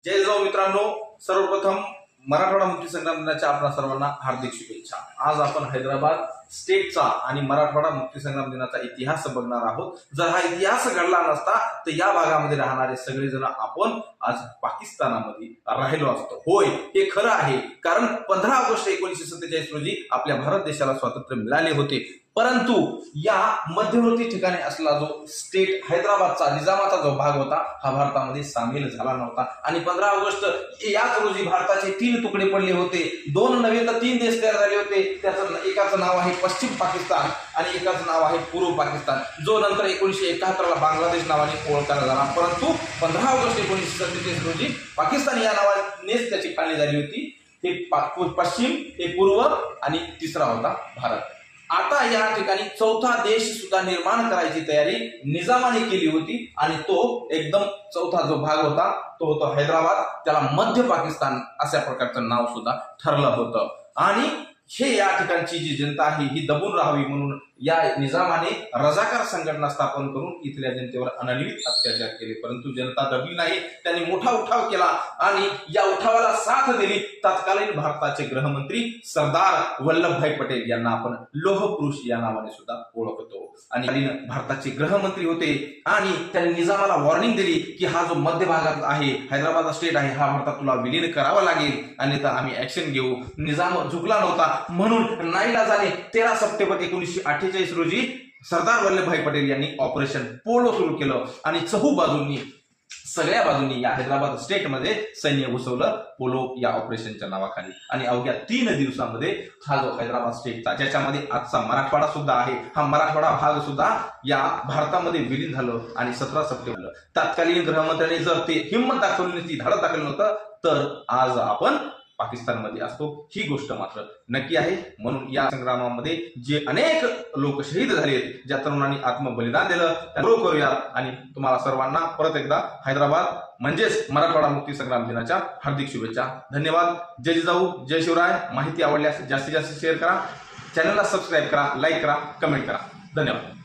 जय जिजाऊ मित्रांनो, सर्वप्रथम मराठवाडा मुक्ती संग्राम दिनाच्या आपल्या सर्वांना हार्दिक शुभेच्छा। आज आपण हैदराबाद स्टेटचा आणि मराठवाडा मुक्ती संग्राम दिनाचा इतिहास बघणार आहोत। जर हा इतिहास घडला नसता तर या भागामध्ये राहणारे सगळेजण आपण आज पाकिस्तानामध्ये राहिलो असतो। होय, हे खरं आहे, कारण 15 ऑगस्ट 1947 रोजी आपल्या भारत देशाला स्वातंत्र्य मिळाले होते। परंतु या मध्यवर्ती ठिकाणी असलेला जो स्टेट हैदराबादचा निजामाचा जो भाग होता हा भारतामध्ये सामील झाला नव्हता आणि 15 ऑगस्ट याच रोजी भारताचे 3 तुकडे पडले होते। 2 नव्हे तर 3 देश तयार झाले होते। त्याचं एकाचं नाव आहे पश्चिम पाकिस्तान आणि एकाचं नाव आहे पूर्व पाकिस्तान, जो नंतर 1971 ला बांगलादेश नावाने ओळखला झाला। परंतु 15 ऑगस्ट 1947 रोजी पाकिस्तान या नावानेच त्याची फाळणी झाली होती। हे पश्चिम, हे पूर्व आणि तिसरा होता भारत। आता या ठिकाणी चौथा देश सुद्धा निर्माण करायची तयारी निजामाने केली होती आणि तो एकदम चौथा जो भाग होता तो होता हैदराबाद। त्याला मध्य पाकिस्तान अशा प्रकारचं नाव सुद्धा ठरलं होतं आणि हे या ठिकाणची जी जनता आहे ही दबून राहावी म्हणून या निजामाने रजाकार संघटना स्थापन करून इथल्या जनतेवर अनन्वित अत्याचार केले। परंतु जनता दबली नाही, त्यांनी मोठा उठाव केला आणि या उठावाला साथ दिली तत्कालीन भारताचे गृहमंत्री सरदार वल्लभभाई पटेल, यांना आपण लोह पुरुष या नावाने सुद्धा ओळखतो। आणि भारताचे गृहमंत्री होते आणि त्यांनी निजामाला वॉर्निंग दिली की हा जो मध्य भागात आहे हैदराबाद स्टेट आहे हा भारतात तुला विलीन करावा लागेल आणि आम्ही ऍक्शन घेऊ। निजाम झुकला नव्हता म्हणून नाईलाजाने 13 सप्टेंबर 1948 रोजी सरदार वल्लभभाई पटेल यांनी ऑपरेशन पोलो सुरू केलं आणि चहूबाजूंनी सगळ्या बाजूंनी या हैदराबाद स्टेट मध्ये सैन्य घुसवलं पोलो या ऑपरेशनच्या नावाखाली। आणि अवघ्या 3 दिवसांमध्ये हा जो हैदराबाद स्टेटचा, ज्याच्यामध्ये आजचा मराठवाडा सुद्धा आहे, हा मराठवाडा भाग सुद्धा या भारतामध्ये विलीन झालं। आणि 17 सप्टेंबर तत्कालीन गृहमंत्र्यांनी जर ते हिंमत दाखवली नसती, धाडस दाखवलं नव्हतं, तर आज आपण पाकिस्तानमध्ये असतो ही गोष्ट मात्र नक्की आहे। म्हणून या संग्रामामध्ये जे अनेक लोक शहीद झालेत, ज्या तरुणांनी आत्मबलिदान दिलं, त्यांना करूया। आणि तुम्हाला सर्वांना परत एकदा हैदराबाद म्हणजेच मराठवाडा मुक्ती संग्राम दिनाच्या हार्दिक शुभेच्छा। धन्यवाद। जय जिजाऊ, जय शिवराय। माहिती आवडल्यास जास्तीत जास्त शेअर करा, चॅनलला सबस्क्राईब करा, लाईक करा, कमेंट करा। धन्यवाद।